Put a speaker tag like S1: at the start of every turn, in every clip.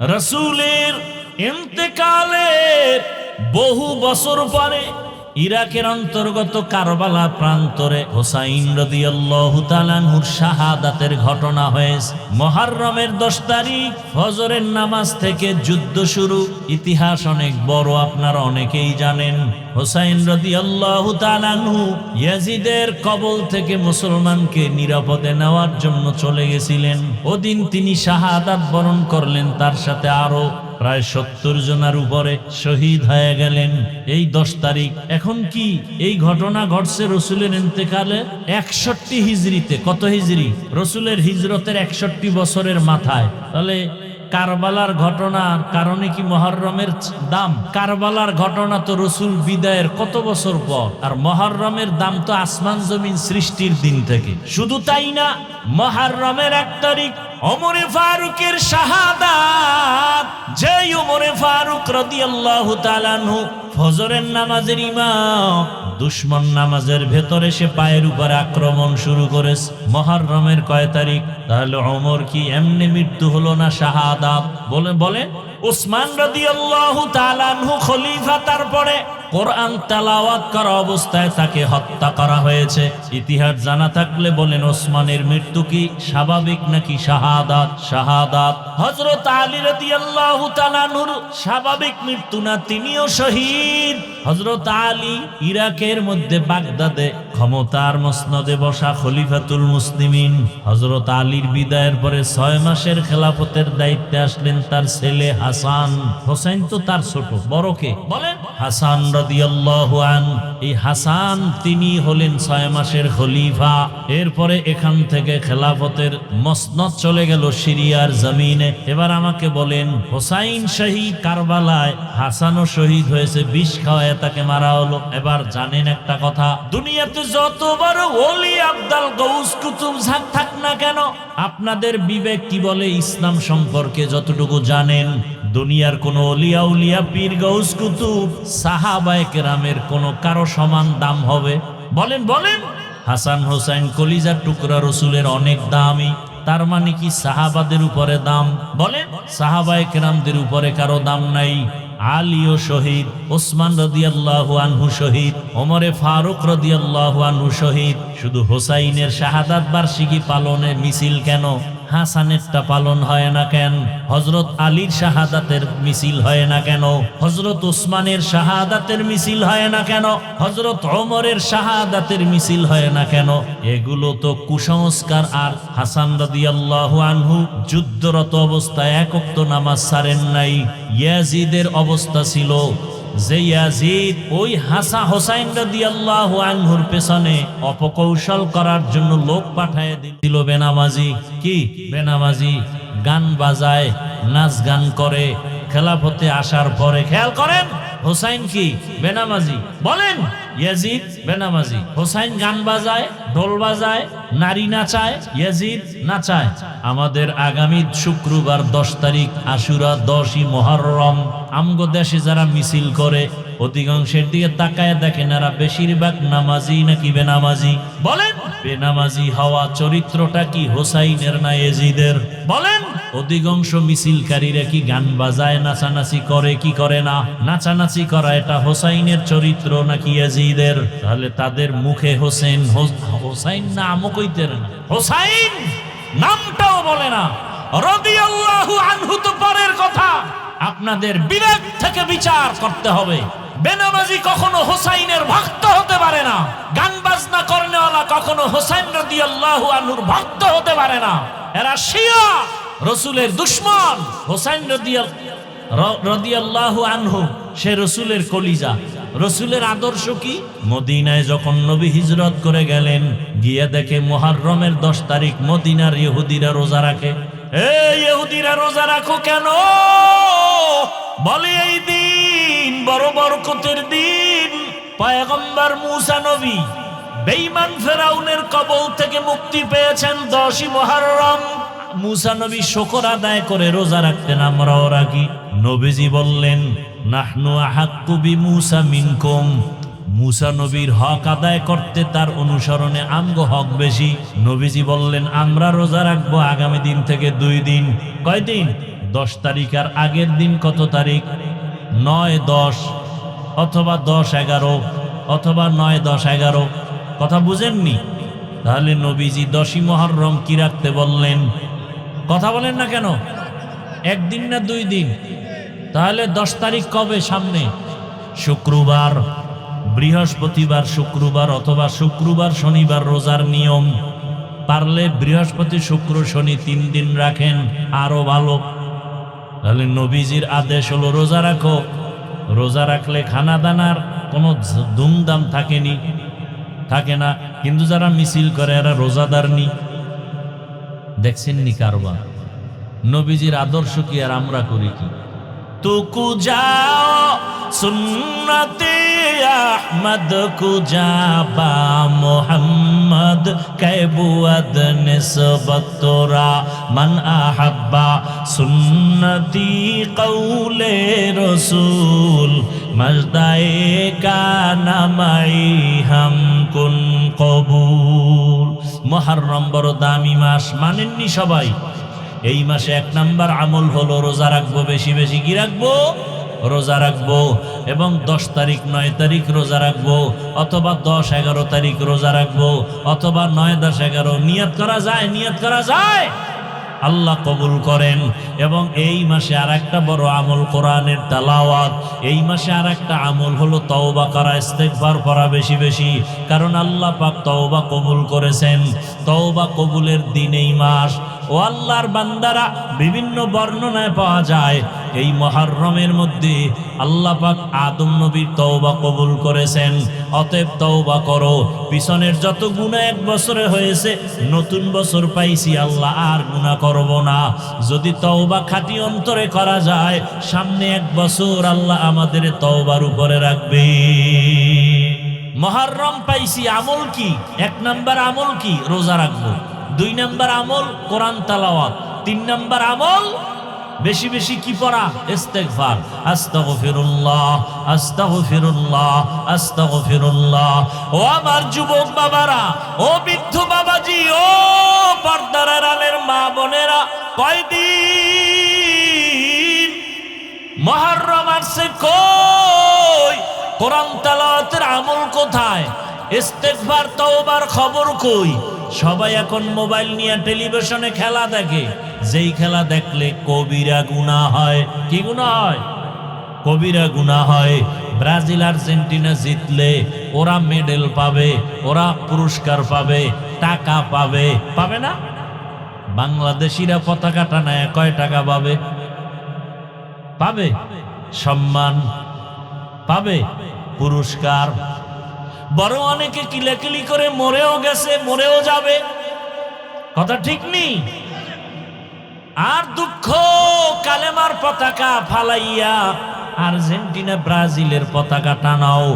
S1: রাসূলের ইন্তেকালের বহু বছর পরে ইরাকের অন্তর্গত কারবালা প্রান্তরে হোসাইন রাদিয়াল্লাহু তাআলা আনহুর শাহাদাতের ঘটনা হয়েছে। মুহররমের 10 তারিখ ফজরের নামাজ থেকে যুদ্ধ শুরু। ইতিহাস অনেক বড়, আপনারা অনেকেই জানেন। হোসাইন রাদিয়াল্লাহু তাআলা আনহু ইয়াজিদের কবল থেকে মুসলমানকে নিরাপদে নেওয়ার জন্য চলে গেছিলেন। ওদিন তিনি শাহাদাত বরণ করলেন, তার সাথে আরো প্রায় 70 জনের উপরে শহীদ হয়ে গেলেন এই 10 তারিখ। এখন কি এই ঘটনা ঘটছে রসুলের ইন্তেকালে 61 হিজরিতে। কত হিজরি? রসুলের হিজরতের 61 বছরের মাথায়। তাহলে কারবালার ঘটনার কারণে কি মুহররমের দাম? কারবালার ঘটনা তো রসুল বিদায়ের কত বছর পর, আর মুহররমের দাম তো আসমান জমিন সৃষ্টির দিন থেকে। শুধু তাই না, মুহররমের 1 তারিখ ওমরে ফারুকের শাহাদাত। যে ওমরে ফারুক রাদিয়াল্লাহু তাআলা আনহু ফজরের নামাজের ইমাম, দুশমন নামাজের ভেতরে সে পায়ের উপর আক্রমণ শুরু করেছে। মুহররমের কয় তারিখ? তাহলে ওমর কি এমনি মৃত্যু হলো না শাহাদাত? বলেন উসমান রাদিয়াল্লাহু তাআলা আনহু খলিফা, তারপরে কোরআন তেলাওয়াত করা অবস্থায় তাকে হত্যা করা হয়েছে। ইতিহাস জানা থাকলে বলেন ওসমানের মৃত্যু কি স্বাভাবিক নাকি শাহাদাত? শাহাদাত। হযরত আলী রাদিয়াল্লাহু তাআলা আনহুর স্বাভাবিক মৃত্যু না, তিনিও শহীদ। হযরত আলী ইরাকের মধ্যে বাগদাদে ক্ষমতার মসনদে বসা খলিফাতুল মুসলিমিন। হযরত আলীর বিদায়ের পরে 6 মাসের খেলাফতের দায়িত্বে আসলেন তার ছেলে হাসান। হোসেন তো তার ছোট, বড় কে বলেন? হাসান রাদিয়াল্লাহু আনহু। এই হাসান তিনি হলেন 6 মাসের খলিফা। এরপরে এখান থেকে খেলাফতের মসনদ চলে গেল সিরিয়ার জমিনে। এবার আমাকে বলেন, হোসাইন শহীদ কারবালায়, হাসানও শহীদ হয়েছে, বিষ খাওয়ায় তাকে মারা হলো। এবার জানেন একটা কথা, দুনিয়াতে যত বড় ওলি আব্দাল গৌস কুতুব থাক না কেন, আপনাদের বিবেক কি বলে ইসলাম সম্পর্কে যতটুকু জানেন, দুনিয়ার কোন ওলিয়া উলিয়া পীর গৌস কুতুব সাহাবায়ে কেরামের কোন কারো সমান দাম হবে? বলেন। হাসান হোসেন কলিজার টুকরা, রসুলের অনেক দামি। তার মানে কি সাহাবাদের উপরে দাম? বলেন, সাহাবায়ে কেরামদের উপরে কারো দাম নাই। আলীও শহীদ, ওসমান রাদিয়াল্লাহু আনহু শহীদ, ওমরে ফারুক রাদিয়াল্লাহু আনহু শহীদ। শুধু হোসাইনের শাহাদাত বার্ষিকী পালনের মিছিল কেন? হাসানেরটা পালন হয় না কেন? হযরত আলীর শাহাদাতের মিছিল হয় না কেন? হযরত ওসমানের শাহাদাতের মিছিল হয় না কেন? হযরত ওমরের শাহাদাতের মিছিল হয় না কেন? এগুলো তো কুসংস্কার। আর হাসান রাদিয়াল্লাহু আনহু যুদ্ধরত অবস্থায় 1 ওয়াক্ত নামাজ ছাড়েন নাই। ইয়াজিদের অবস্থা ছিল যে ইয়াজিদ ওই হোসাইন রাদিয়াল্লাহু আনহুর পেছনে অপকৌশল করার জন্য লোক পাঠায় দিল। বেনামাজি কি? বেনামাজি গান বাজায়, নাচ গান করে। খেলাফতে আসার পরে খেয়াল করেন, হোসাইন কি? বেনামাজি। বলেন, ইয়াজিদ বেনামাজি, হোসাইন গান বাজায়, ঢোল বাজায়, নারী নাচায়, ইয়াজিদ নাচায়। আমাদের আগামী শুক্রবার 10 তারিখ আশুরা, 10ই মুহররম, আমগো দেশে যারা মিছিল করে অধিকাংশের দিকে তাকায় দেখেন এরা বেশিরভাগ নামাজি নাকি বেনামাজি? বলেন, বেনামাজি হওয়া চরিত্রটা কি হোসাইনের না ইয়াজিদের? বলেন, অধিকাংশ মিছিলকারীরা কি গান বাজায়, নাচানাচি করে কি করে না? নাচানাচি করা এটা হোসাইনের চরিত্র নাকি ইয়াজিদের? তাহলে তাদের মুখে হোসাইন নামও কইতে না, হোসাইন নামটাও বলে না। রাদিয়াল্লাহু আনহু তো পরের কথা, আপনাদের বিবেক থেকে বিচার করতে হবে। বেনামাজি কখনো হোসাইনের ভক্ত হতে পারে না। গান বাজনা করেনেওয়ালা কখনো হোসাইন রাদিয়াল্লাহু আনহুর ভক্ত হতে পারে না। এরা শিয়া, রসুলের দুশমন। হোসাইন রাদিয়াল্লাহু আনহু সে রসুলের কলিজা। রসুলের আদর্শ কি? মদিনায় যখন নবী হিজরত করে গেলেন, গিয়ে দেখে মুহররমের 10 তারিখ মদিনার ইহুদিরা রোজা রাখে। এই ইহুদিরা রোজা রাখো কেন? বলে এই দিন বড় বরকতের দিন। পয়গম্বর মুসা নবী বেঈমান ফেরাউনের কবল থেকে মুক্তি পেয়েছেন 10ই মুহররম। মুসা নবী শুকর আদায় করে রোজা রাখতেন, আমরাও রাখি। নবীজি বললেন, নাহনু আহাক্কু বিমুসা মিনকুম। মুসা নবীর হক আদায় করতে তার অনুসরণে আমগো হক বেশি। নবীজি বললেন, আমরা রোজা রাখবো আগামী দিন থেকে 2 দিন। কয়দিন? 10 তারিখ আর আগের দিন কত তারিখ? 9-10 অথবা 10-11 অথবা 9-10-11। কথা বুঝেননি? তাহলে নবীজি 10ই মুহররম কি রাখতে বললেন? কথা বলেন না কেন? একদিন না 2 দিন? তাহলে 10 তারিখ কবে? সামনে শুক্রবার, বৃহস্পতিবার, শুক্রবার অথবা শুক্রবার শনিবার রোজার নিয়ম। পারলে বৃহস্পতি শুক্র শনি 3 দিন রাখেন, আরো ভালো। তাহলে নবীজির আদেশ হলো রোজা রাখো। রোজা রাখলে খানা দানার কোনো ধুমধাম থাকে না। কিন্তু যারা মিছিল করে এরা রোজাদার নি। দেখছেননি কারবার? নবীজির আদর্শ কি আর আমরা করি কি? তুকু যাও সুন্নতে আহমদ কুজা বা মোহাম্মদ কেবুয়াদ নিসবত তোরা মান আহাব্বা সুন্নতি কৌলে রসুল মজদায়ে কানা মাই হাম কুন কবুল। মুহররম বড় দামি মাস, মানেননি সবাই? এই মাসে 1 নাম্বার আমল হলো রোজা রাখবো, বেশি বেশি কি রাখবো? রোজা রাখবো। এবং 10 তারিখ 9 তারিখ রোজা রাখবো, অথবা 10-11 তারিখ রোজা রাখবো, অথবা 9-10-11। নিয়ত করা যায়, আল্লাহ কবুল করেন। এবং এই মাসে আর একটা বড় আমল কোরআনের তেলাওয়াত। এই মাসে আর একটা আমল হলো তওবা করা, ইস্তেগফার করা বেশি বেশি। কারণ আল্লাহ পাক তওবা কবুল করেছেন। তওবা কবুলের দিন এই মাস। ও আল্লাহর বান্দারা, বিভিন্ন বর্ণনায় পাওয়া যায় এই মুহররমের মধ্যে আল্লাহ পাক আদম নবীর তওবা কবুল করেছেন। অতএব তওবা করো। পিছনের যত গুনাহ 1 বছরে হয়েছে, নতুন বছর পাইছি, আল্লাহ আর গুনাহ করব না। যদি তওবা খাঁটি অন্তরে করা যায়, সামনে 1 বছর আল্লাহ আমাদের তওবার উপরে রাখবে। মুহররম পাইছি, আমল কি? 1 নাম্বার আমল কি? রোজা রাখবো। 2 নাম্বার আমল কোরআন তেলাওয়াত। 3 নাম্বার আমল বেশি বেশি কি পড়া? ইস্তেগফার। আস্তাগফিরুল্লাহ, আস্তাগফিরুল্লাহ, আস্তাগফিরুল্লাহ। ও আমার যুবক বাবারা, ও বৃদ্ধ বাবাজি, ও পর্দার আড়ালের মা বোনেরা, কয়দিন মুহররম আসছে, কই কোরআন তেলাওয়াতের আমল কোথায়? ইস্তেগফার তওবার খবর কই? সবাই এখন মোবাইল নিয়ে টেলিভিশনে খেলা দেখে। যেই খেলা দেখলে কবিরা গুনাহ হয়। কি গুনাহ হয়? কবিরা গুনাহ হয়। ব্রাজিল আর্জেন্টিনা জিতলে ওরা মেডেল পাবে, ওরা পুরস্কার পাবে, টাকা পাবে না? বাংলাদেশিরা পতাকা টানায় কয় টাকা পাবে? সম্মান পাবে, পুরস্কার। বড় অনেকে কিলাকিলি করে মরেও গেছে, মরেও যাবে। কথা ঠিক নেই? আর দুঃখ, কালেমার পতাকা ফালাইয়া আর্জেন্টিনা ব্রাজিলের পতাকা টানাও।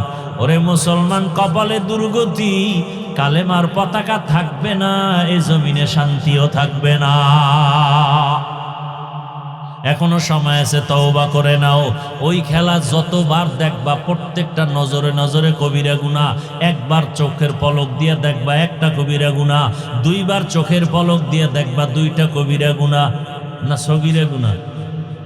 S1: ওরে মুসলমান, কপালে দুর্গতি, কালেমার পতাকা থাকবে না, এ জমিনে শান্তিও থাকবে না। এখনো সময় আছে, তওবা করে নাও। ওই খেলা যতবার দেখবা, প্রত্যেকটা নজরে নজরে কবিরা গুনাহ। 1 বার চোখের পলক দিয়ে দেখবা 1টা কবিরা গুনাহ, 2 বার চোখের পলক দিয়ে দেখবা 2টা কবিরা গুনাহ। না সগীরা গুনাহ,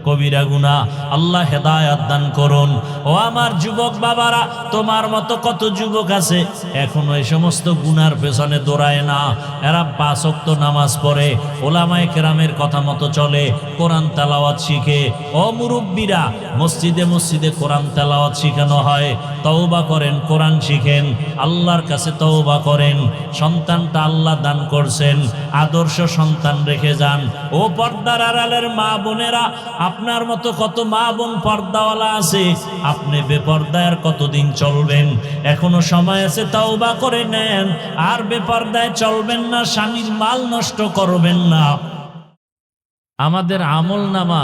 S1: কবিরা গুনাহ। আল্লাহ হেদায়েত দান করুন। ও আমার যুবক বাবারা, তোমার মতো কত যুবক আছে এখনো এই সমস্ত গুনার পেছনে দৌড়ায় না। এরা 5 ওয়াক্ত নামাজ পড়ে, ওলামায়ে কেরামের কথা মতো চলে, কোরআন তেলাওয়াত শিখে। ও মুরব্বীরা, মসজিদে মসজিদে কোরআন তেলাওয়াত শিখানো হয়। তওবা করেন, কোরআন শিখেন, আল্লাহর কাছে তওবা করেন। সন্তানটা আল্লাহ দান করছেন, আদর্শ সন্তান রেখে যান। ও পর্দার আড়ালের মা বোনেরা, আপনার মতো কত মা বোন পর্দাওয়ালা আছে, আপনি বেপর্দায় আর কতদিন চলবেন? এখনো সময় আছে, তওবা করে নেন। আর বেপর্দায় চলবেন না, স্বামীর মাল নষ্ট করবেন না। আমাদের আমল নামা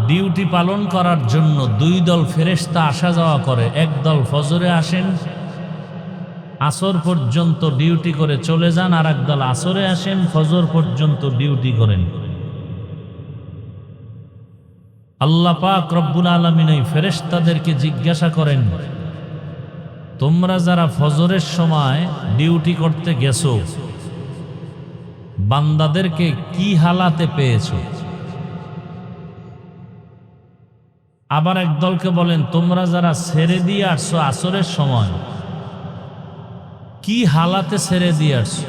S1: ডিউটি পালন করার জন্য 2 দল ফেরেশতা আসা যাওয়া করে। 1 দল ফজরে আসেন, আসর পর্যন্ত ডিউটি করে চলে যান, আর 1 দল আসরে আসেন, ফজর পর্যন্ত ডিউটি করেন। আল্লাহ পাক রব্বুল আলামিন এই ফেরেশতাদেরকে জিজ্ঞাসা করেন, তোমরা যারা ফজরের সময় ডিউটি করতে গেছো, বান্দাদেরকে কি হালাতে পেয়েছো? আবার একদলকে বলেন, তোমরা যারা ছেড়ে দিয়ে আসছো আসরের সময়, কি হালাতে ছেড়ে দিয়ে আসছো?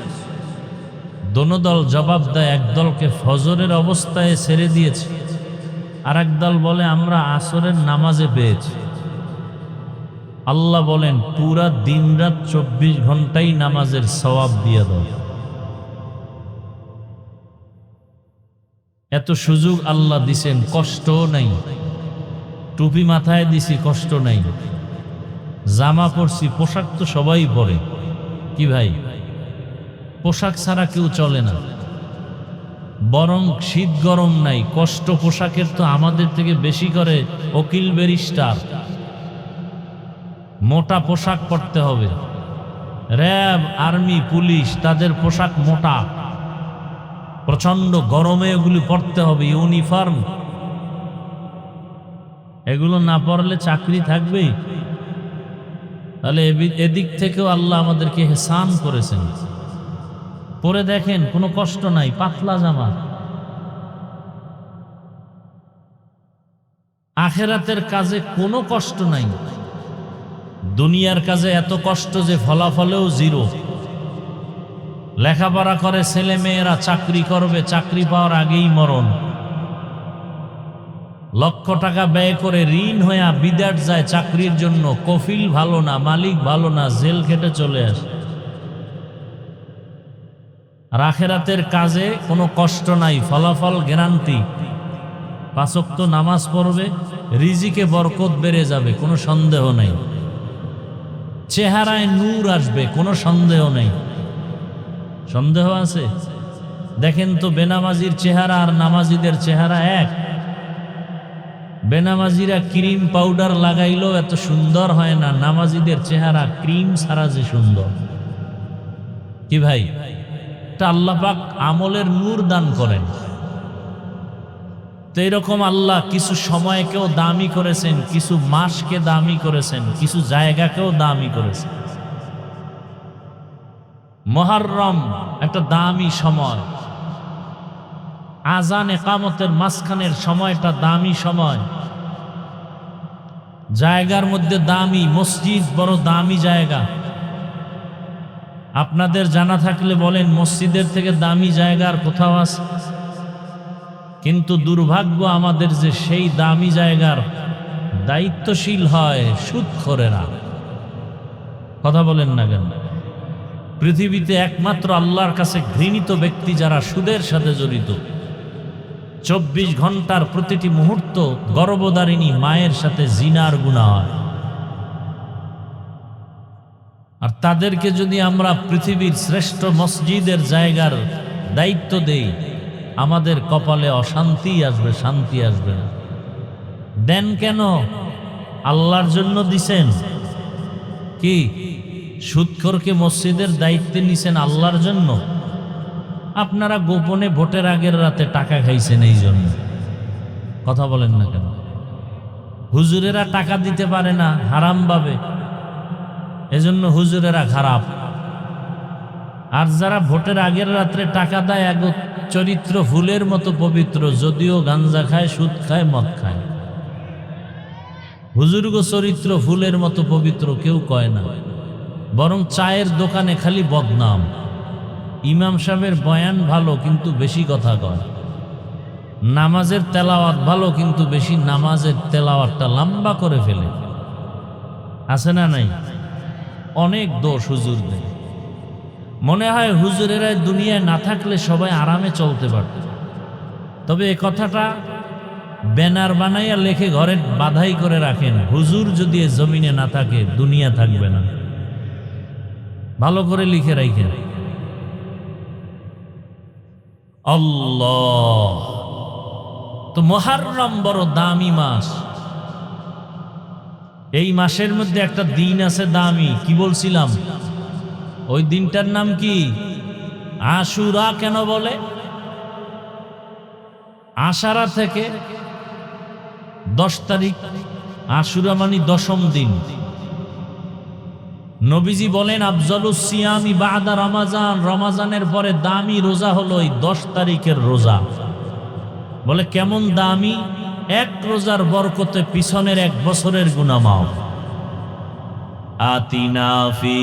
S1: দোনো দল জবাব দেয়, একদলকে ফজরের অবস্থায় ছেড়ে দিয়েছে, আর একদল বলে আমরা আসরের নামাজে পেয়েছি। আল্লাহ বলেন, পুরা দিন রাত 24 ঘন্টাই নামাজের সওয়াব দিয়ে দাও। এত সুযোগ আল্লাহ দিছেন, কষ্ট নাই। টুপি মাথায় দিছি, কষ্ট নাই। জামা পরছি, পোশাক তো সবাই পরে, কি ভাই? পোশাক ছাড়া কেউ চলে না। বরং শীত গরম নাই, কষ্ট পোশাকের তো আমাদের থেকে বেশি করে উকিল ব্যারিস্টার। মোটা পোশাক পরতে হবে। র্যাব, আর্মি, পুলিশ, তাদের পোশাক মোটা, প্রচন্ড গরমে এগুলি পরতে হবে, ইউনিফর্ম। এগুলো না পরলে চাকরি থাকবেই? তাহলে এদিক থেকেও আল্লাহ আমাদেরকে ইহসান করেছেন। পরে দেখেন, কোনো কষ্ট নাই, পাতলা জামা। আখেরাতের কাজে কোনো কষ্ট নাই। দুনিয়ার কাজে এত কষ্ট যে ফলাফলেও জিরো। লেখাপড়া করে ছেলে মেয়েরা, চাকরি করবে, চাকরি পাওয়ার আগেই মরণ। লক্ষ টাকা ব্যয় করে ঋণ হয়ে বিদেশ যায় চাকরির জন্য, কফিল ভালো না, মালিক ভালো না, জেল খেটে চলে আসে। আর আখেরাতের কাজে কোনো কষ্ট নাই, ফলাফল গ্যারান্টি। 5 ওয়াক্ত নামাজ পড়বে, রিজিকে বরকত বেড়ে যাবে, কোনো সন্দেহ নেই। চেহারায় নূর আসবে, কোনো সন্দেহ নেই। সন্দেহ আছে? দেখেন তো, বেনামাজির চেহারা আর নামাজিদের চেহারা এক? বেনামাজিরা ক্রিম পাউডার লাগাইলেও এত সুন্দর হয় না, নামাজিদের চেহারা ক্রিম ছাড়া যে সুন্দর। কি ভাই? এটা আল্লাহ পাক আমলের নূর দান করেন। তো এরকম আল্লাহ কিছু সময়কেও দামি করেছেন, কিছু মাসকে দামি করেছেন, কিছু জায়গাকেও দামি করেছেন। মুহররম একটা দামি সময়। আজান ইকামতের মাঝখানের সময়টা দামি সময়। জায়গার মধ্যে দামি, মসজিদ বড় দামি জায়গা। আপনাদের জানা থাকলে বলেন, মসজিদের থেকে দামি জায়গা আর কোথাও আছে? কিন্তু দুর্ভাগ্য আমাদের যে সেই দামি জায়গার দায়িত্বশীল হয় সুদখোরেরা। কথা বলেন না কেন? পৃথিবীতে একমাত্র আল্লাহর কাছে ঘৃণিত ব্যক্তি যারা সুদের সাথে জড়িত। 24 ঘন্টার প্রতিটি মুহূর্ত গর্ভধারিণী মায়ের সাথে জিনার গুনাহ হয়। আর তাদেরকে যদি আমরা পৃথিবীর শ্রেষ্ঠ মসজিদের জায়গার দায়িত্ব দেই, আমাদের কপালে অশান্তি আসবে, শান্তি আসবে না। দেন কেন? আল্লাহর জন্য দিছেন। কি সুদখোরকে মসজিদের দায়িত্বে নিছেন আল্লাহর জন্য? আপনারা গোপনে ভোটের আগের রাতে টাকা খাইছেন এই জন্য। কথা বলেন না কেন? হুজুরেরা টাকা দিতে পারে না হারাম ভাবে, এজন্য হুজুরেরা খারাপ। আর যারা ভোটের আগের রাত্রে টাকা দেয়, এক চরিত্র ফুলের মতো পবিত্র, যদিও গাঞ্জা খায়, সুদ খায়, মদ খায়। হুজুরগো চরিত্র ফুলের মতো পবিত্র কেউ কয় না, বরং চায়ের দোকানে খালি বদনাম। ইমাম সাহেবের বয়ান ভালো কিন্তু বেশি কথা কয়। নামাজের তেলাওয়াত ভালো কিন্তু বেশি নামাজের তেলাওয়াতটা লম্বা করে ফেলে। আছে না নাই? অনেক দোষ হুজুরদের। মনে হয় হুজুরেরা দুনিয়ায় না থাকলে সবাই আরামে চলতে পারত। তবে এ কথাটা ব্যানার বানাইয়া লেখে ঘরে বাধাই করে রাখেন, হুজুর যদি এ জমিনে না থাকে দুনিয়া থাকবে না। ভালো করে লিখে রাখেন। আল্লাহ! তো মুহররম বড় দামি মাস। এই মাসের মধ্যে একটা দিন আছে দামি, কি বলছিলাম? ওই দিনটার নাম কি? আশুরা। কেন বলে? আশারা থেকে 10 তারিখ, আশুরা মানে 10ম দিন। নবীজি বলেন, আফজালুস সিয়ামি বাদা রমাজান, রমাজানের পরে দামি রোজা হলো এই 10 তারিখের রোজা। বলে কেমন দামি? এক রোজার বরকতে পিছনের 1 বছরের গুনাহ মাফ। আতিনা ফি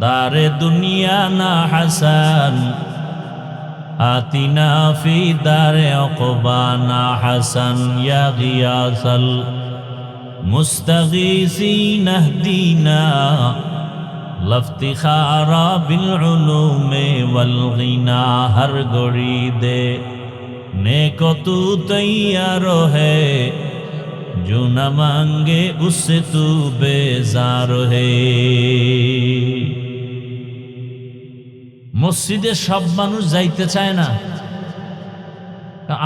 S1: দারে দুনিয়া না হাসান, আতিনা ফি দারে উকবা না হাসান, ইয়া গিয়াসাল মুস্তাগীসিন ইহদিনা লফতিখারা বিল উলুমে ওয়াল গিনা। হর গড়ি দে नेको तू तैयार है, जो न मांगे उससे तू बेजार है। মসজিদে সব মানুষ যাইতে চায় না,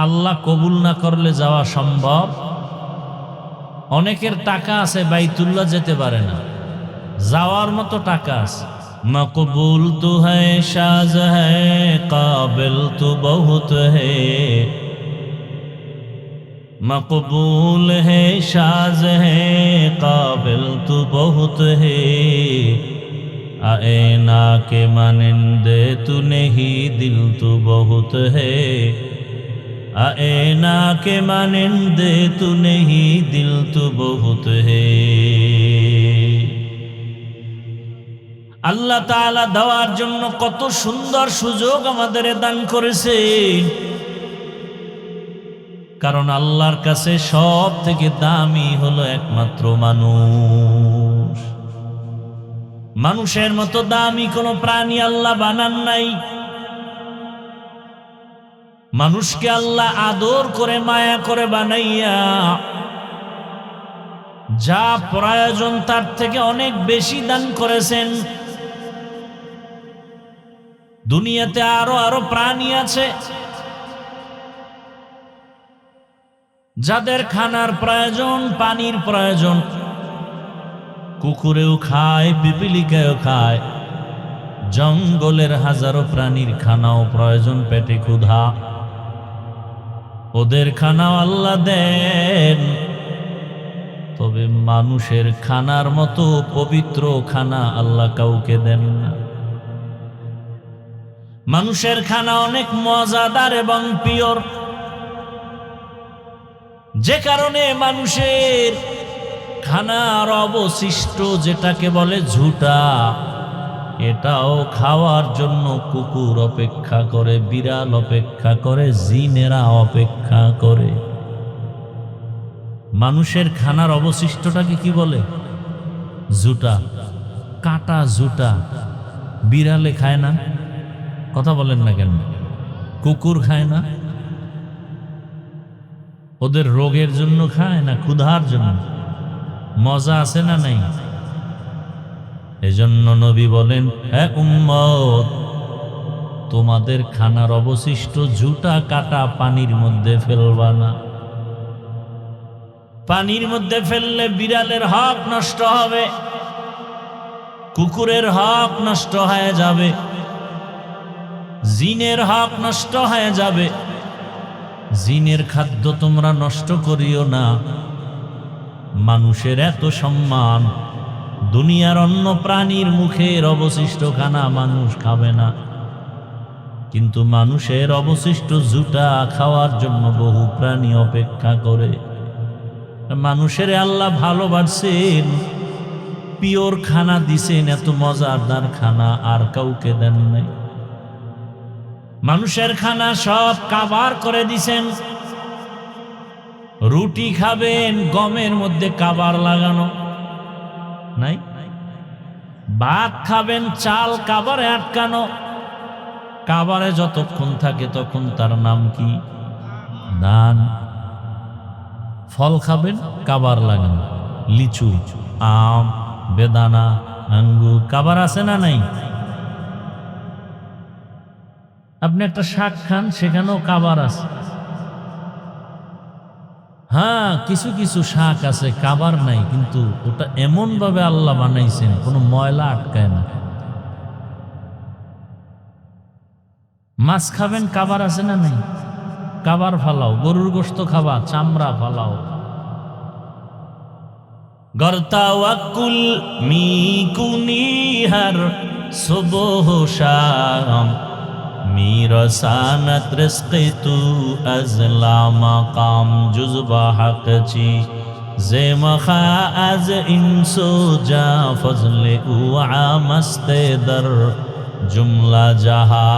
S1: আল্লাহ কবুল না করলে যাওয়া সম্ভব। অনেকের টাকা আছে, বাইতুল্লাহ যেতে পারে না, যাওয়ার মতো টাকা আছে। मकबूल तो है शाज है, काबिल तो बहुत है, मकबूल है शाज है, काबिल तो बहुत है। आईना के मानिंदे तू नहीं, दिल तो बहुत है, आईना के मानिंदे तू नहीं, दिल तो बहुत है। আল্লাহ তাআলা দেওয়ার জন্য কত সুন্দর সুযোগ আমাদের দান করেছেন, কারণ আল্লাহর কাছে সব থেকে দামি হলো একমাত্র মানুষ। মানুষের মতো দামি কোনো প্রাণী আল্লাহ বানান নাই। মানুষকে আল্লাহ আদর করে মায়া করে বানাইয়া যা প্রয়োজন তার থেকে অনেক বেশি দান করেছেন। দুনিয়াতে আরো প্রাণী আছে যাদের খানার প্রয়োজন, পানির প্রয়োজন, কুকুরেও খায়, পিপিলিকাও খায়, জঙ্গলের হাজারো প্রাণীর খানাও প্রয়োজন, পেটে ক্ষুধা, ওদের খানাও আল্লাহ দেন। তবে মানুষের খানার মতো পবিত্র খানা আল্লাহ কাউকে দেন না। মানুষের খানা অনেক মজাদার এবং পিওর, যে কারণে মানুষের খানার অবশিষ্ট যেটাকে বলে ঝুটা, এটাও খাওয়ার জন্য কুকুর অপেক্ষা করে, বিড়াল অপেক্ষা করে, জিনেরা অপেক্ষা করে। মানুষের খানার অবশিষ্টটাকে কি বলে? ঝুটা, কাটা ঝুটা। বিড়ালে খায় না, কথা বলেন না কেন? কুকুর খায় না? ওদের রোগের জন্য খায় না ক্ষুধার জন্য? মজা আছে না নাই? এজন্য নবী বলেন, হে উম্মত, তোমাদের খানার অবশিষ্ট ঝুটা কাটা পানির মধ্যে ফেলবা না। পানির মধ্যে ফেললে বিড়ালের হক নষ্ট হবে, কুকুরের হক নষ্ট হয়ে যাবে, জিনের হক নষ্ট হয়ে যাবে। জিনের খাদ্য তোমরা নষ্ট করিও না। মানুষের এত সম্মান, দুনিয়ার অন্য প্রাণীর মুখের অবশিষ্ট খানা মানুষ খাবে না, কিন্তু মানুষের অবশিষ্ট ঝুটা খাওয়ার জন্য বহু প্রাণী অপেক্ষা করে। মানুষের আল্লাহ ভালোবাসেন, পিওর খানা দিছেন, এত মজাদার খানা আর কাউকে দেন নাই। মানুষের খানা সব কাবার করে দিছেন। রুটি খাবেন, গমের মধ্যে কাবার লাগানো নাই। ভাত খাবেন, চাল কাবারে আটকানো। কাবারে যতক্ষণ থাকে তখন তার নাম কি? দান। ফল খাবেন, কাবার লাগানো। লিচু, আম, বেদানা, আঙ্গুর, কাবার আছে না নাই? আপনি একটা শাক খান, সেখানেও কাবার আছে। হ্যাঁ, কিছু কিছু শাক আছে কাবার নাই, কিন্তু ওটা এমন ভাবে আল্লাহ বানাইছেন কোনো ময়লা আটকায় না। মাছ খাবেন, কাবার আছে না নাই? কাবার ফালাও। গরুর গোশত খাবা, চামড়া ফালাও। গরতাওয়াক্কুল মিকুনি হর সুবহ শাম, میرساند رزق تو از لامقام جز با حق چی زمخا از انسو جا فضل او عامست در জুমলা জাহা।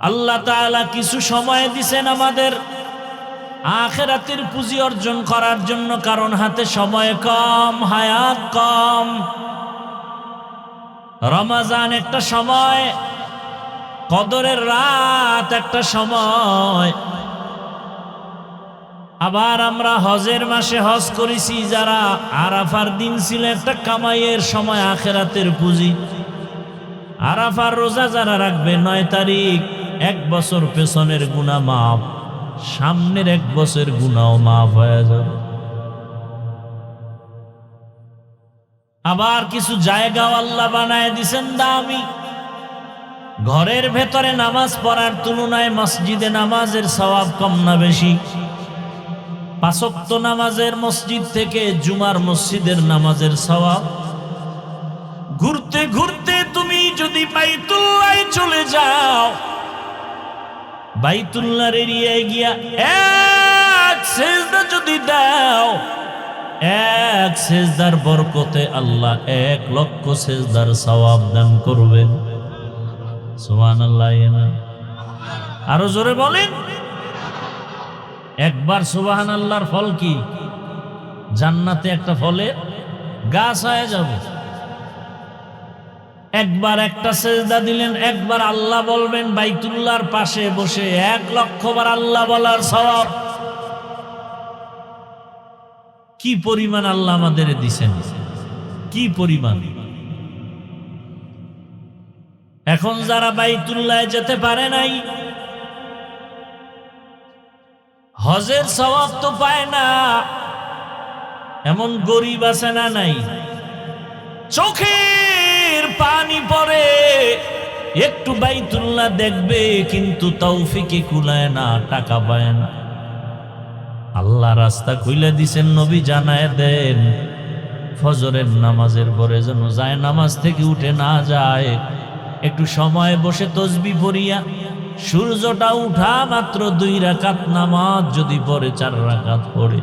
S1: আল্লাহ তাআলা কিছু সময় দিবেন আমাদের আখিরাতের পুঁজি অর্জন করার জন্য, কারণ হাতে সময় কম, হায়াত কম। রমজান একটা সময়, কদরের রাত একটা সময়, আবার আমরা হজের মাসে হজ করেছি, যারা আরাফার দিন ছিল একটা কামাইয়ের সময়, আখিরাতের পুঁজি। আরাফার রোজা যারা রাখবে 9 তারিখ, 1 বছর পেছনের গুনাহ মাফ, সামনের 1 বছর গুনাহও মাফ হয়ে যাবে। আবার কিছু জায়গাও আল্লাহ বানায় দিয়েছেন দামি। ঘরের ভেতরে নামাজ পড়ার তুলনায় মসজিদে নামাজের সওয়াব কম না বেশি? 5 ওয়াক্ত নামাজের মসজিদ থেকে জুমার মসজিদের নামাজের সওয়াব। ঘুরতে ঘুরতে তুমি যদি বাইতুল্লাহ চলে যাও, বাইতুল্লাহর এরিয়ায় গিয়া এক সিজদা যদি দাও, এক সিজদার বরকতে আল্লাহ 1 লক্ষ সিজদার সওয়াব দান করবেন। সুবহানাল্লাহ। আরো জোরে বলেন। একবার সুবহানাল্লাহর ফল কি? জান্নাতে একটা ফলে গাছ হয়ে যাবে। একবার একটা সিজদা দিলেন, একবার আল্লাহ বলবেন, বাইতুল্লাহর পাশে বসে 1 লক্ষ বার আল্লাহ বলার সওয়াব। কি পরিমাণ আল্লাহ আমাদের দিছেন, কি পরিমাণ। এখন যারা বাইতুল্লাহ যেতে পারে নাই, হজের সওয়াব তো পায় না, এমন গরিব আছে না নাই? চোখের পানি পড়ে একটু বাইতুল্লাহ দেখবে, কিন্তু তৌফিকে কুলায় না, টাকা পায় না। আল্লাহ রাস্তা খুলে দিছেন, নবী জানায় দেন, ফজরের নামাজের পরে যেন যায় নামাজ থেকে উঠে না যায়, একটু সময় বসে তাসবিহ পড়িয়া সূর্যটা উঠা মাত্র 2 রাকাত নামাজ যদি পড়ে, 4 রাকাত পড়ে,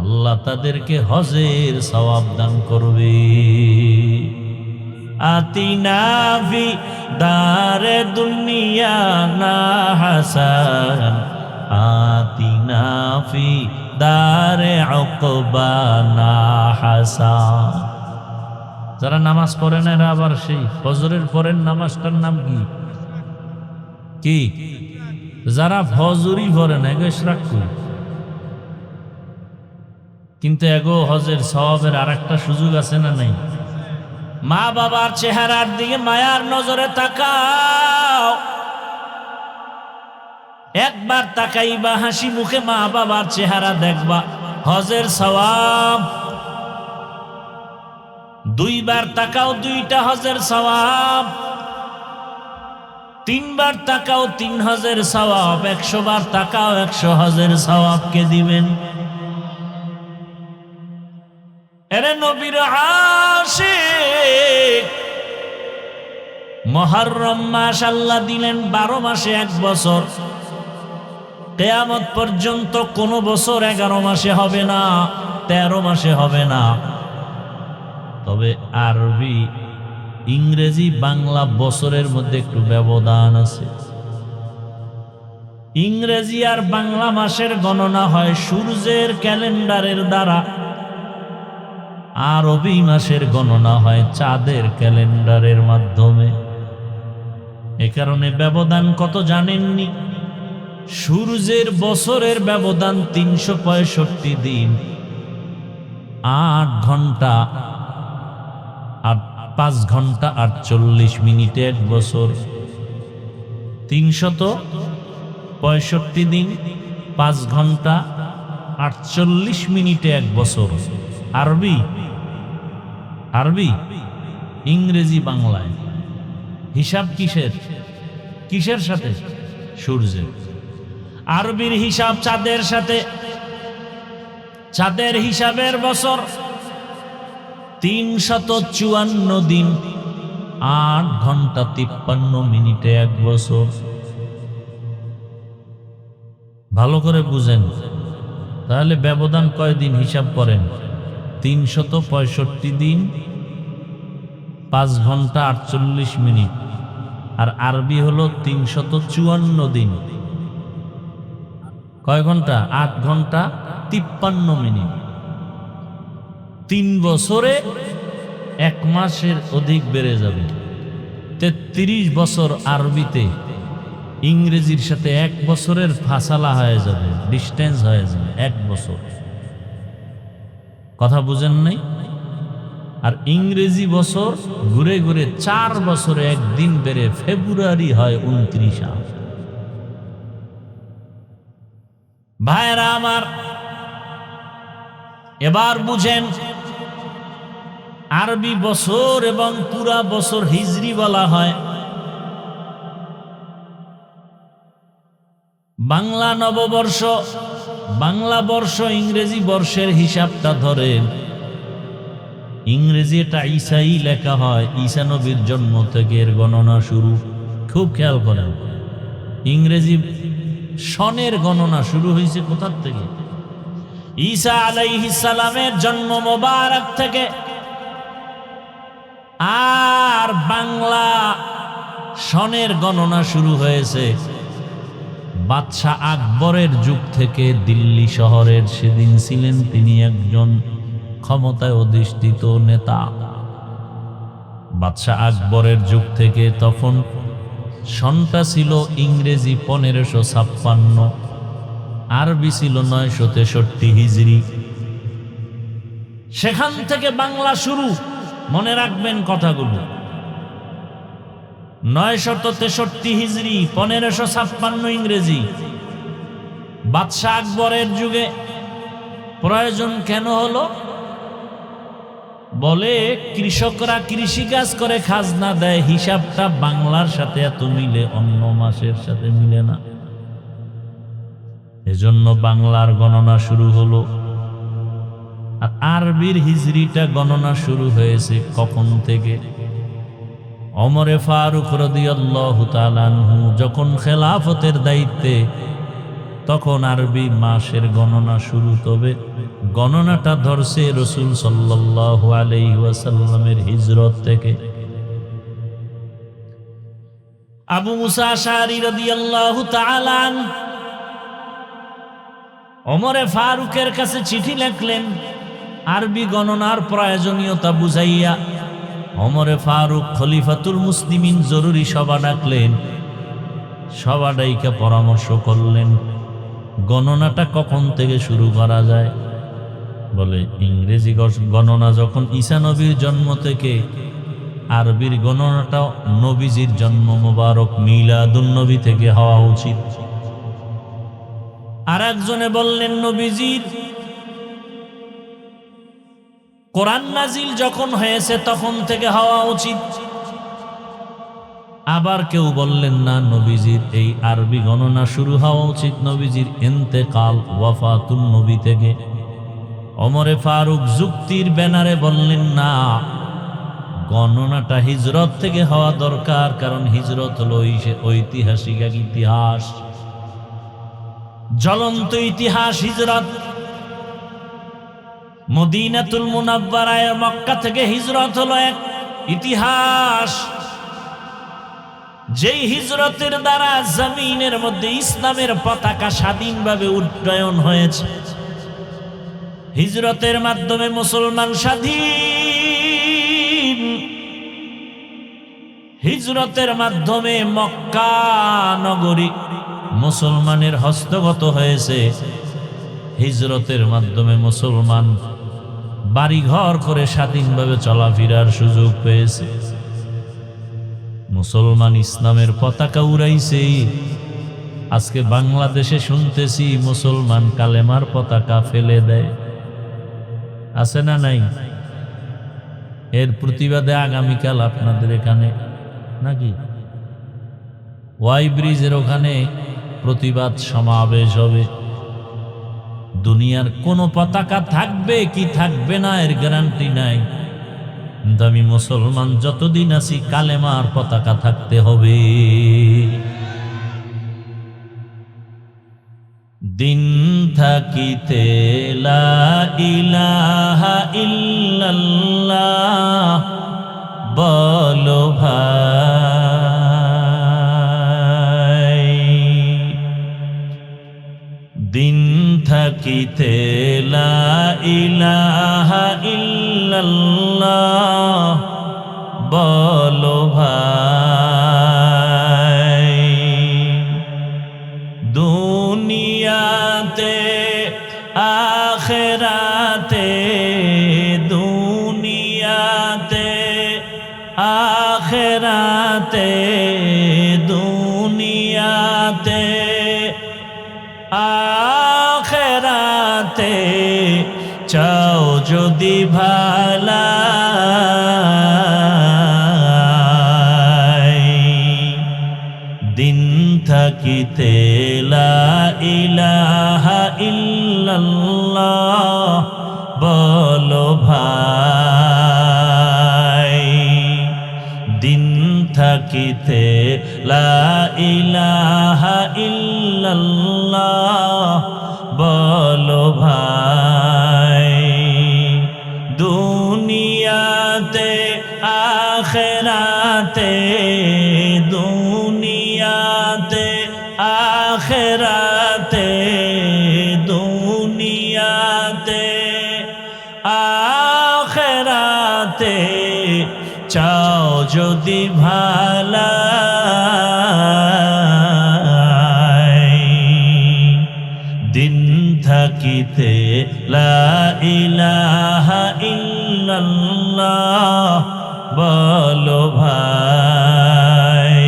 S1: আল্লাহ তাদেরকে হজের সওয়াব দান করবে। আতিনা ফি দারে দুনিয়া না হাসান, আতিনা ফি দারে উকবা না হাসান। যারা নামাজ পড়ে না, এরা আবার সেই ফজরের পরের নামাজটার নাম কি? কি? যারা ফজরই পড়ে না, এগো ইশরাক করি, কিন্তু এগো হজের সওয়াবের আরেকটা সুযোগ আছে না নাই? মা বাবার চেহারার দিকে মায়ার নজরে তাকাও। একবার তাকাইবা, হাসি মুখে মা বাবার চেহারা দেখবা, হজের সওয়াব। 2 বার তাকাও, 2টা হজের সওয়াব। 3 বার তাকাও, 3 হজের সওয়াব। 100 বার তাকাও, 100 হজের সওয়াব কে দিবেন? এরে নবীর আশিক, মুহররম মাস আল্লাহ দিলেন 12 মাসে 1 বছর। কিয়ামত পর্যন্ত কোন বছর 11 মাসে হবে না, 13 মাসে হবে না। তবে আরবি, ইংরেজি, বাংলা বছরের মধ্যে একটু ব্যবধান আছে। ইংরেজি আর বাংলা মাসের গণনা হয় সূর্যের ক্যালেন্ডারের দ্বারা, আরবি মাসের গণনা হয় চাঁদের ক্যালেন্ডারের মাধ্যমে। এ কারণে ব্যবধান কত জানেননি? সূর্যের বছরের ব্যবধান 365 দিন, 8 ঘন্টা আর 5 ঘন্টা 48 মিনিটে 1 বছর। 365 দিন, 5 ঘন্টা 48 মিনিটে 1 বছর। আরবি, আরবি, ইংরেজি, বাংলায় হিসাব কিসের? কিসের সাথে? সূর্যের। আরবির হিসাব চাঁদের সাথে। চাঁদের হিসাবের বছর 354 দিন, 8 ঘন্টা 53 মিনিটে 1 বছর। ভালো করে বুঝেন, তাহলে ব্যবধান কয়দিন হিসাব করেন? 365 দিন 5 ঘন্টা 48 মিনিট, আর আরবি হলো 354 দিন। কয় ঘন্টা? 8 ঘন্টা 53 মিনিট। 3 বছরে 1 মাসের অধিক বেড়ে যাবে। 33 বছর আরবিতে ইংরেজির সাথে 1 বছরের ফাসালা হয়ে যাবে, ডিস্টেন্স হয়ে যাবে 1 বছর। কথা বুঝেন নাই? আর ইংরেজি বছর ঘুরে ঘুরে 4 বছরে 1 দিন বেড়ে ফেব্রুয়ারি হয় 29। ভাইরা আমার, এবার বুঝেন, আরবি বছর এবং পুরা বছর হিজরি বলা হয়। বাংলা নববর্ষ, বাংলা বর্ষ ইংরেজি বর্ষের হিসাবটা ধরেন। ইংরেজি এটা ঈসাই লেখা হয়, ঈসা নবীর জন্ম থেকে এর গণনা শুরু। খুব খেয়াল করেন, ইংরেজি সনের গণনা শুরু হয়েছে কোথার থেকে? ঈসা আলাইহিস সালামের জন্ম মোবারক থেকে। আর বাংলা সনের গণনা শুরু হয়েছে বাদশাহ আকবরের যুগ থেকে। দিল্লি শহরের সেদিন ছিলেন তিনি একজন ক্ষমতায় অধিষ্ঠিত নেতা। বাদশাহ আকবরের যুগ থেকে তখন সনটা ছিল ইংরেজি 1556, আরবি ছিল 963 হিজরি। সেখান থেকে বাংলা শুরু। মনে রাখবেন কথাগুলো। 963 হিজরি, 1556 ইংরেজি। বাদশাহ আকবরের যুগে প্রয়োজন কেন হলো? বলে কৃষকরা কৃষিকাজ করে খাজনা দেয়, হিসাবটা বাংলার সাথে এত মিলে, অন্য মাসের সাথে মিলে না। এজন্য বাংলার গণনা শুরু হলো। আর আরবির হিজরিটা গণনা শুরু হয়েছে কখন থেকে? ওমরে ফারুক রাদিয়াল্লাহু তাআলা আনহু যখন খেলাফতের দায়িত্বে, তখন আরবি মাসের গণনা শুরু। তবে গণনাটা ধরছে রাসূল সাল্লাল্লাহু আলাইহি ওয়াসাল্লামের হিজরত থেকে। আবু মুসা আশআরী রাদিয়াল্লাহু তাআলা আনহু ওমরে ফারুকের কাছে চিঠি লিখলেন আরবি গণনার প্রয়োজনীয়তা বুঝাইয়া। ওমরে ফারুক খলিফাতুল মুসলিমিন জরুরি সভা ডাকলেন। সভা ডাইকা পরামর্শ করলেন গণনাটা কখন থেকে শুরু করা যায়। বলে ইংরেজি গণনা যখন ঈসা নবীর জন্ম থেকে, আরবির গণনাটা নবীজির জন্ম মোবারক মিলাদুন নবী থেকে হওয়া উচিত। আর একজনে বললেন নবীজির কোরআন নাজিল যখন হয়েছে তখন থেকে হওয়া উচিত। আবার কেউ বললেন না, নবীজির এই আরবি গণনা শুরু হওয়া উচিত নবীজির ইন্তেকাল, ওয়াফাতুন নবী থেকে। ওমরে ফারুক যুক্তির ব্যানারে বললেন না, গণনাটা হিজরত থেকে হওয়া দরকার, কারণ হিজরত হলো ঐতিহাসিক এক ইতিহাস, জ্বলন্ত ইতিহাস হিজরত। মদিনাতুল মুনাওয়ারায় মক্কা থেকে হিজরত হলো এক ইতিহাস, যেই হিজরতের দ্বারা জমিনের মধ্যে ইসলামের পতাকা স্বাধীনভাবে উড্ডয়ন হয়েছে। হিজরতের মাধ্যমে মুসলমান স্বাধীন। হিজরতের মাধ্যমে মক্কা নগরী মুসলমানের হস্তগত হয়েছে। হিজরতের মাধ্যমে মুসলমান বাড়িঘর করে স্বাধীনভাবে চলাফেরার সুযোগ পেয়েছে। মুসলমান ইসলামের পতাকা উড়াইছে। আজকে বাংলাদেশে শুনতেছি মুসলমান কালেমার পতাকা ফেলে দেয়। আছে না নাই? এর প্রতিবাদে আগামীকাল আপনাদের এখানে নাকি ওয়াই ব্রিজের ওখানে প্রতিবাদ সমাবেশ হবে। দুনিয়ার কোন পতাকা থাকবে কি থাকবে না এর গ্যারান্টি নাই। কিন্তু আমি মুসলমান, যতদিন আছি কালেমার পতাকা থাকতে হবে। দিন থাকিতে লা ইলাহা ইল্লাল্লাহ বলো ভাই। দিন থাকিতে লা ইলাহা ইল্লাল্লাহ বলো ভাই। দুনিয়াতে আখেরাতে, দুনিয়াতে আখেরাতে, দুনিয়াতে আখেরাতে চাও যদি ভালাই। দিন থাকিতে লা ইলাহা ইল্লাল্লাহ বলো ভাই। দিন থাকিতে লা ইলাহা ইল্লাল্লাহ বলো ভাই। দুনিয়াতে আখেরাতে, দুনিয়াতে আখেরাতে, দুনিয়াতে আখেরাতে চাও যদি ভালাই। দিন থাকিতে লা ইলাহা ইল্লাল্লাহ বলো ভাই।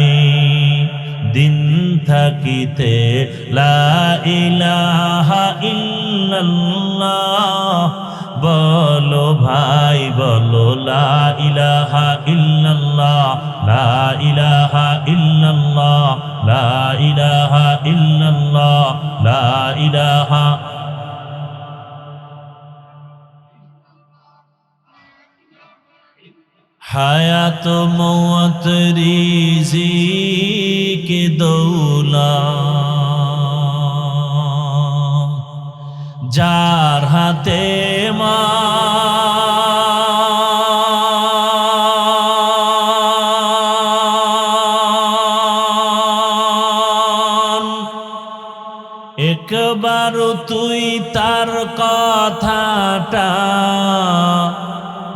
S1: দিন থাকিতে লা ইলাহা ইল্লাল্লাহ বলো ভাই, বলো লা ইলাহা ইল্লাল্লাহ, লা ইলাহা ইল্লাল্লাহ, লা ইলাহা ইল্লাল্লাহ, লা ইলাহা। হায়াত মওত রিজিক দৌলত যার হাতে মান। একবার তুই তার কথাটা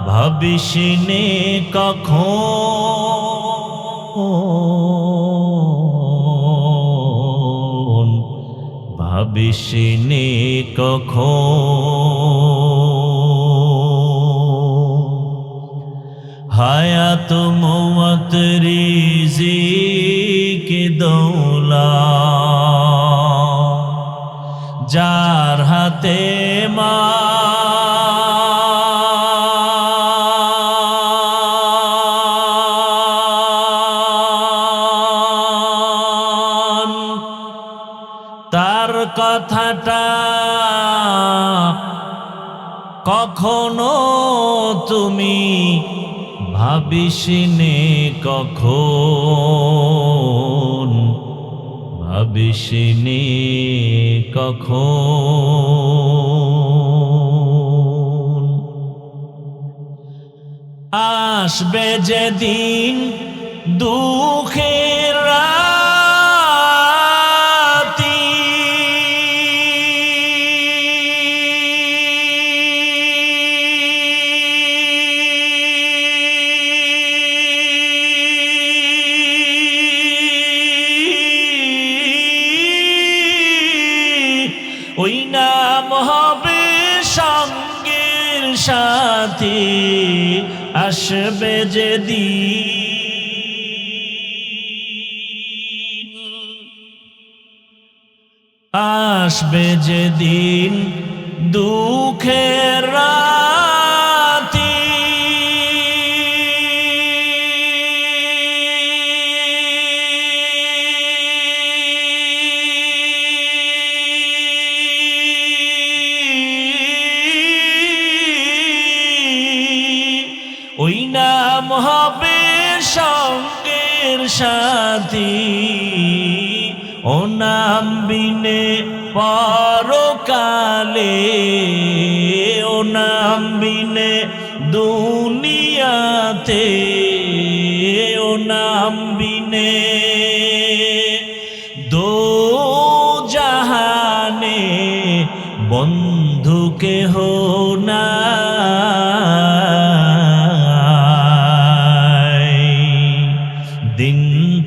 S1: ভাবিসনে কখন, ভাবিসনে কখন। হায়াত মওত রিজিক দৌলত যার হাতে মান। তার কথাটা কখনো তুমি ভাবিসনে কখন, ভাবিসনে কখন। আসবে যেদিন দুঃখের রাতি, ওই নাম হবে সঙ্গের সাথী। আসবে যেদিন, আসবে যেদিন দুঃখের রাতি, ওই নাম হবে সঙ্গের সাথী, ও নাম বিনে পরকালে, ও নাম বিনে দুনিয়াতে, ও নাম বিনে দো জাহানে বন্ধু কেহ নাই। দিন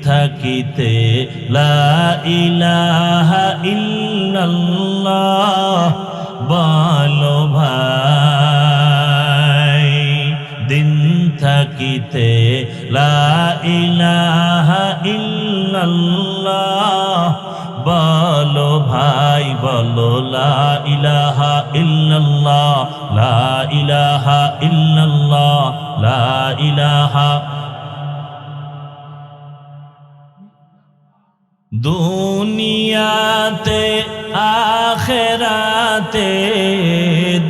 S1: থাকিতে লা ইলাহা ইল্লাল্লাহ বলো ভাই, দিন থাকিতে লা ইলাহা ইল্লাল্লাহ বলো ভাই, বলো লা ইলাহা ইল্লাল্লাহ, লা ইলাহা ইল্লাল্লাহ, লা ইলাহা। দুনিয়াতে আখেরাতে,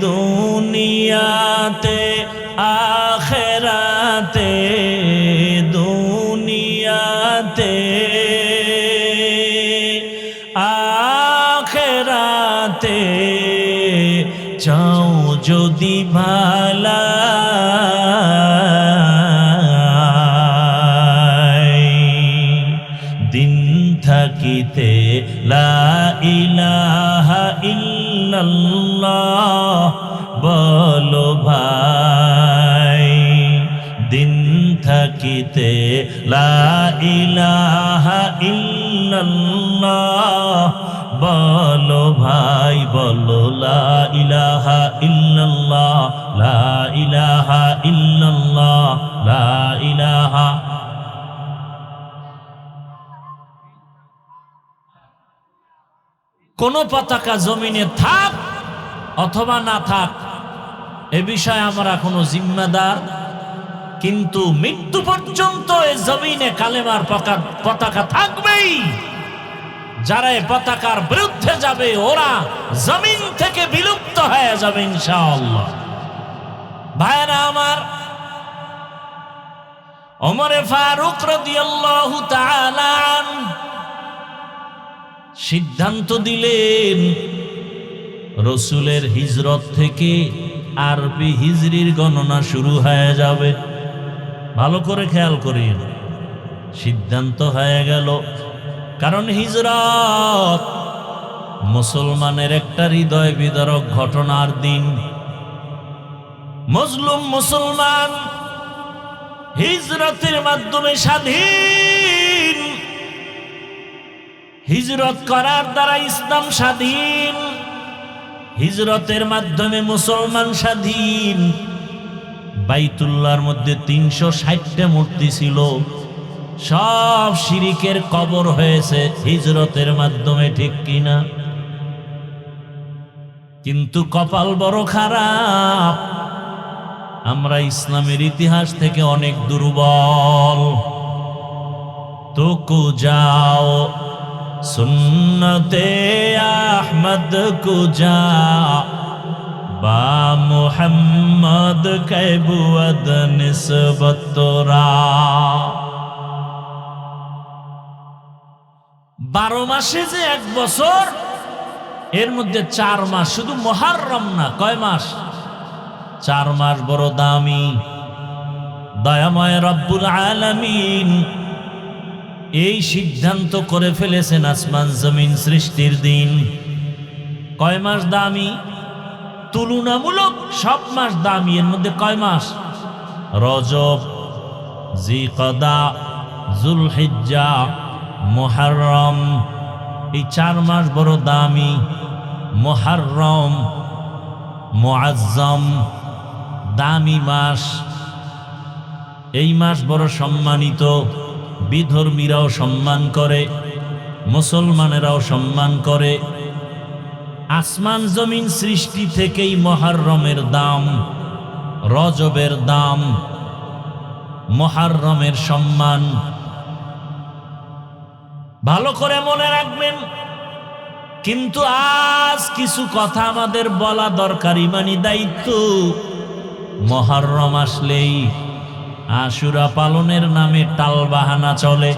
S1: দুনিয়াতে আখেরাতে, দুনিয়াতে আখেরাতে চাও যদি ভালাই, দিন থাকিতে লা ইলাহা ইল্লাল্লাহ বলো ভাই, দিন থাকিতে লা ইলাহা ইল্লাল্লাহ বলো ভাই, বলো লা ইলাহা ইল্লাল্লাহ, লা ইলাহা ইল্লাল্লাহ, লা ইলাহা। কোন পতাকা জমিনে থাক অথবা না থাক এ বিষয়ে আমরা কোনো জিম্মাদার, কিন্তু মৃত্যু পর্যন্ত এই জমিনে কালেমার পতাকা থাকবেই। যারা এই পতাকার বিরুদ্ধে যাবে ওরা জমিন থেকে বিলুপ্ত হয়ে যাবে ইনশাআল্লাহ। ভাইরা আমার, ওমরে ফারুক রাদিয়াল্লাহু তাআলা সিদ্ধান্ত দিলেন রসুলের হিজরত থেকে আরবি হিজরির গণনা শুরু হয়ে যাবে। ভালো করে খেয়াল করিন, সিদ্ধান্ত হয়ে গেল, কারণ হিজরত মুসলমানের একটা হৃদয় বিদারক ঘটনার দিন। মজলুম মুসলমান হিজরতের মাধ্যমে স্বাধীন, হিজরত করার দ্বারা ইসলাম স্বাধীন, হিজরতের মাধ্যমে মুসলমান স্বাধীন। বাইতুল্লাহর মধ্যে ৩৬০টা মূর্তি ছিল, সব শিরিকের কবর হয়েছে হিজরতের মাধ্যমে, ঠিক কিনা? কিন্তু কপাল বড় খারাপ, আমরা ইসলামের ইতিহাস থেকে অনেক দুর্বল। তো কো যাও সুন্নতে আহমদ কো যা, বা মুহাম্মদ কৈবুদ নিসবত তোরা। 12 মাসে যে 1 বছর, এর মধ্যে 4 মাস শুধু মুহররম না, কয় মাস? 4 মাস বড় দামি। দয়াময় রব্বুল আলামিন এই সিদ্ধান্ত করে ফেলেছেন আসমান জমিন সৃষ্টির দিন। কয় মাস দামি? তুলনামূলক সব মাস দামি। এর মধ্যে কয় মাস? রজব, জিকদা, জুলহিজ্জা, মুহররম, এই 4 মাস বড় দামি। মুহররম মুআজ্জম, দামি মাস। এই মাস বড় সম্মানিত, বিধর্মীরাও সম্মান করে, মুসলমানেরাও সম্মান করে। আসমান জমিন সৃষ্টি থেকেই মুহররমের দাম, রজবের দাম, মুহররমের সম্মান। ভালো করে মনে রাখবেন। কিন্তু আজ কিছু কথা আমাদের বলা দরকার, ইমানি দায়িত্ব। মুহররম আসলেই আশুরা পালনের নামে টালবাহানা চলে।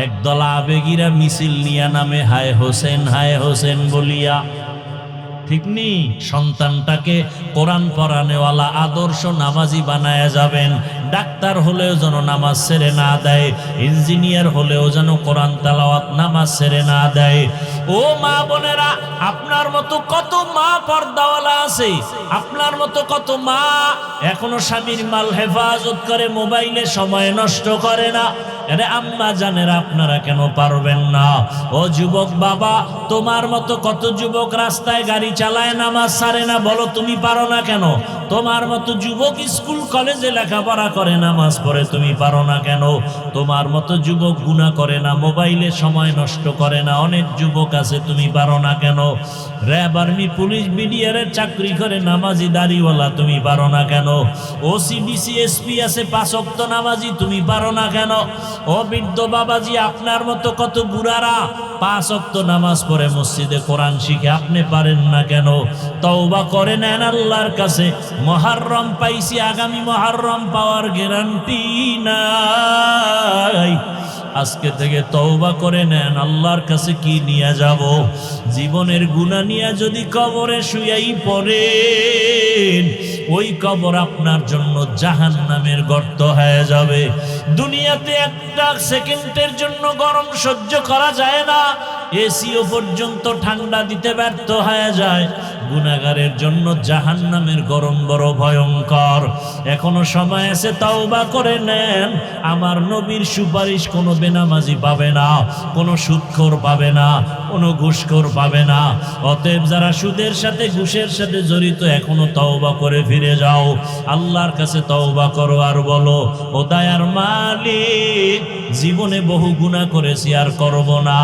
S1: একদল আবেগীরা মিছিল নিয়া নামে হায় হোসেন বলিয়া, ঠিক নেই? সন্তানটাকে কোরআন পড়ানেওয়ালা আদর্শ নামাজি বানায়া যাবেন। ডাক্তার হলেও যেন নামাজ ছেড়ে না দেয়, ইঞ্জিনিয়ার হলেও যেন কোরআন তেলাওয়াত নামাজ ছেড়ে না দেয়। ও মা বোনেরা, আপনার মতো কত মা পর্দাওয়ালা আছে, আপনার মতো কত মা এখনো স্বামীর মাল হেফাজত করে, মোবাইলে সময় নষ্ট করে না। আরে আম্মা জানেরা, আপনারা কেন পারবেন না? ও যুবক বাবা, তোমার মতো কত যুবক রাস্তায় গাড়ি চালায়, নামাজ ছাড়ে না, বলো তুমি পারো না কেন? তোমার মতো যুবক স্কুল কলেজে লেখাপড়া করে, নামাজ পড়ে, তুমি পারো না কেন? তোমার মতো যুবক গুনাহ করে না, মোবাইলে সময় নষ্ট করে না, অনেক যুবক আছে, তুমি পারো না কেন? র্যাব, আর্মি, পুলিশ, বিডিআরের চাকরি করে, নামাজি দাড়িওয়ালা, তুমি পারো না কেন? ওসিডিসি, এসপি আছে, 5 ওয়াক্ত নামাজি, তুমি পারো না কেন? ও বৃদ্ধ বাবাজি, আপনার মতো কত বুড়ারা 5 ওয়াক্ত নামাজ পড়ে, মসজিদে কোরআন শিখে, আপনি পারেন না কেন? তওবা করে নেন আল্লাহর কাছে। মুহররম পাইছি, আগামী মুহররম পাওয়ার গ্যারান্টি নাই। আজকে থেকে তওবা করে নেন, আল্লাহর কাছে কি নিয়ে যাব? জীবনের গুনাহ নিয়ে যদি কবরে শুয়াই পড়েন, ওই কবর আপনার জন্য জাহান্নামের গর্ত হয়ে যাবে। দুনিয়াতে একটা সেকেন্ডের জন্য গরম সহ্য করা যায় না, এসিও পর্যন্ত ঠান্ডা দিতে ব্যর্থ হয়ে যায়। গুনাহগারের জন্য জাহান্নামের গরম বড় ভয়ঙ্কর। এখনো সময় আছে, তওবা করে নেন। আমার নবীর সুপারিশ কোনো বেনামাজি পাবে না, কোনো সুদখোর পাবে না, কোনো ঘুষখোর পাবে না। অতএব যারা সুদের সাথে ঘুষের সাথে জড়িত, এখনো তওবা করে ফিরে যাও, আল্লাহর কাছে তওবা করো আর বলো, ও দয়ার মালিক, জীবনে বহু গুনাহ করেছি, আর করব না।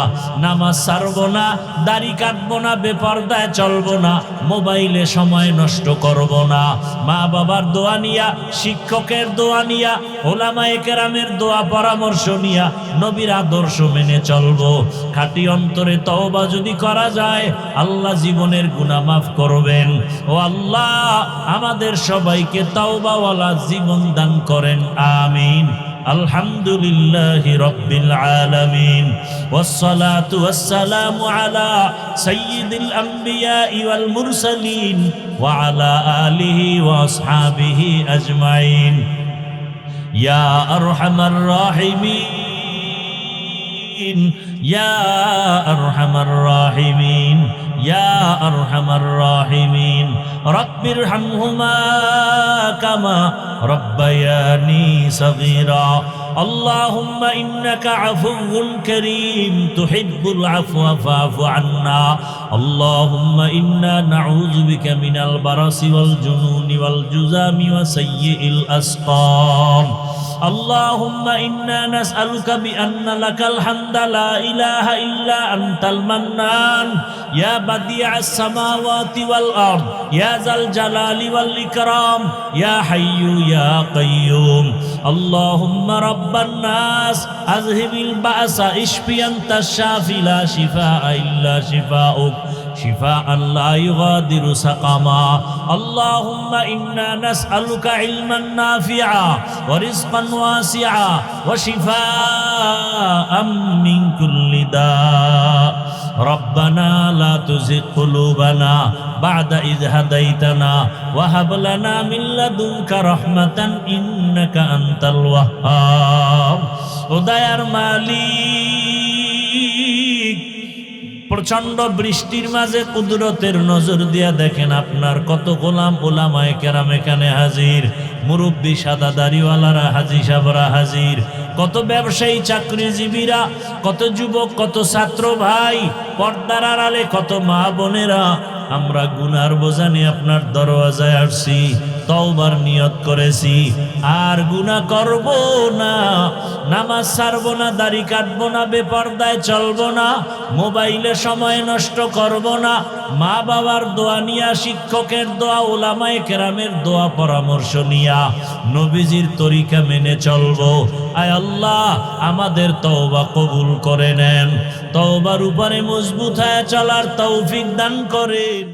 S1: নামাজ ছাড়বো না, দাড়ি কাটবো না, বেপরদায় চলবো না, মোবাইলে সময় নষ্ট করব না। মা বাবার দোয়া নিয়া, শিক্ষকের দোয়া নিয়া, ওলামায়ে কেরামের দোয়া পরামর্শ নিয়া, নবীর আদর্শ মেনে চলবো। খাঁটি অন্তরে তওবা যদি করা যায়, আল্লাহ জীবনের গুনাহ মাফ করবেন। ও আল্লাহ, আমাদের সবাইকে তওবাওয়ালা জীবন দান করেন, আমিন। আলহামদুলিল্লাহি রাব্বিল আলামিন, ওয়াসসালাতু ওয়াসসালামু আলা সাইয়্যিদিল আমবিয়া ওয়াল মুরসালিন ওয়া আলা আলিহি ওয়া আসহাবিহি আজমাইন। ইয়া আরহামার রাহিমিন, ইয়া আরহামার রাহিমিন, ইয়া আরহামার রাহিমিন। রব্বিরহামহুমা কামা রব্বায়ানি সগীরা। اللهم إنك عفو كريم تحب العفو فاعف عنا. اللهم إنا نعوذ بك من البرص والجنون والجذام وسيء الأسقام. اللهم إنا نسألك بأن لك الحمد لا إله إلا أنت المنان يا بديع السماوات والأرض يا ذا الجلال والإكرام يا حي يا قيوم. اللهم رب الناس أذهب البأس اشفي أنت الشافي لا شفاء إلا شفاؤك شفاء لا يغادر سقما. اللهم إنا نسألك علما نافعا ورزقا واسعا وشفاء من كل داء. ربنا لا تزغ قلوبنا بعد إذ هديتنا وهب لنا من لدنك رحمة إنك أنت الوهاب. উদয়ার মালিক, প্রচন্ড বৃষ্টির মাঝে কুদরতের নজর দিয়া দেখেন আপনার কত গোলাম ওলামায়ে কেরাম এখানে হাজির, মুরব্বী সাদা দাড়িওয়ালারা হাজী সাহেবরা হাজির, কত ব্যবসায়ী চাকরিজীবীরা, কত যুবক, কত ছাত্র ভাই, পর্দার আড়ালে কত মা বোনেরা। আমরা গুনার বোঝা নিয়ে আপনার দরওয়াজায় আসছি, তওবার নিয়ত করেছি, আর গুনাহ করব না, নামাজ ছাড়বো না, দাড়ি কাটবো না, বেপরদায় চলবো না, মোবাইলে সময় নষ্ট করব না, মা বাবার দোয়া নিয়া, শিক্ষকের দোয়া, ওলামায়ে কেরামের দোয়া পরামর্শ নিয়া, নবীজির তরিকা মেনে চলবো। আয় আল্লাহ, আমাদের তওবা কবুল করে নেন, তওবার উপরে মজবুত হয়ে চলার তৌফিক দান করেন।